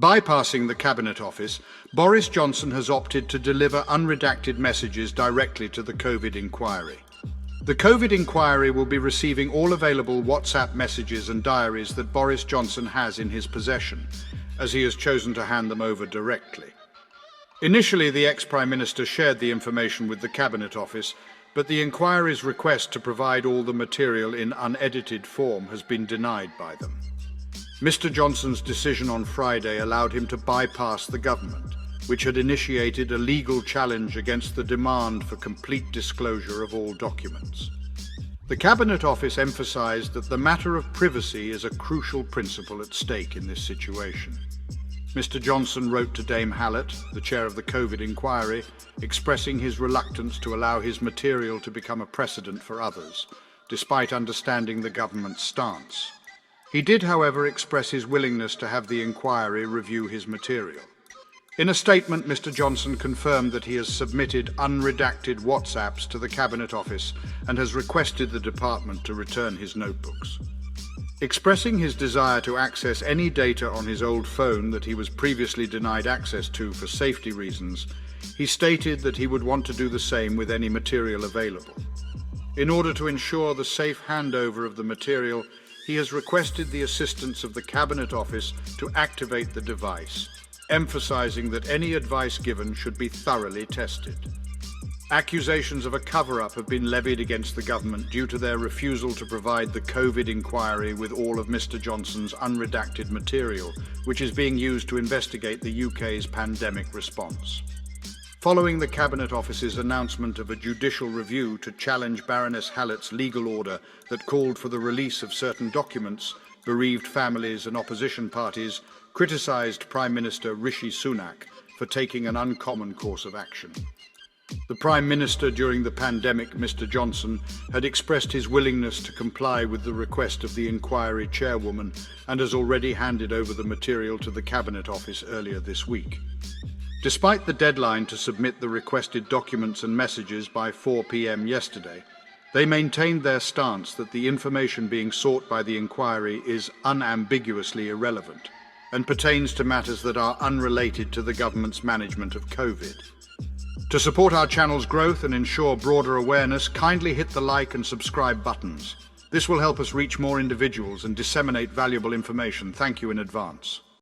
Bypassing the Cabinet Office, Boris Johnson has opted to deliver unredacted messages directly to the COVID inquiry. The COVID inquiry will be receiving all available WhatsApp messages and diaries that Boris Johnson has in his possession, as he has chosen to hand them over directly. Initially, the ex-Prime Minister shared the information with the Cabinet Office, but the inquiry's request to provide all the material in unedited form has been denied by them. Mr. Johnson's decision on Friday allowed him to bypass the government, which had initiated a legal challenge against the demand for complete disclosure of all documents. The Cabinet Office emphasised that the matter of privacy is a crucial principle at stake in this situation. Mr. Johnson wrote to Dame Hallett, the chair of the COVID inquiry, expressing his reluctance to allow his material to become a precedent for others, despite understanding the government's stance. He did, however, express his willingness to have the inquiry review his material. In a statement, Mr. Johnson confirmed that he has submitted unredacted WhatsApps to the Cabinet Office and has requested the department to return his notebooks. Expressing his desire to access any data on his old phone that he was previously denied access to for safety reasons, he stated that he would want to do the same with any material available. In order to ensure the safe handover of the material, he has requested the assistance of the Cabinet Office to activate the device, emphasising that any advice given should be thoroughly tested. Accusations of a cover-up have been levied against the government due to their refusal to provide the COVID inquiry with all of Mr. Johnson's unredacted material, which is being used to investigate the UK's pandemic response. Following the Cabinet Office's announcement of a judicial review to challenge Baroness Hallett's legal order that called for the release of certain documents, bereaved families and opposition parties criticised Prime Minister Rishi Sunak for taking an uncommon course of action. The Prime Minister during the pandemic, Mr. Johnson, had expressed his willingness to comply with the request of the inquiry chairwoman and has already handed over the material to the Cabinet Office earlier this week. Despite the deadline to submit the requested documents and messages by 4 p.m. yesterday, they maintained their stance that the information being sought by the inquiry is unambiguously irrelevant and pertains to matters that are unrelated to the government's management of COVID. To support our channel's growth and ensure broader awareness, kindly hit the like and subscribe buttons. This will help us reach more individuals and disseminate valuable information. Thank you in advance.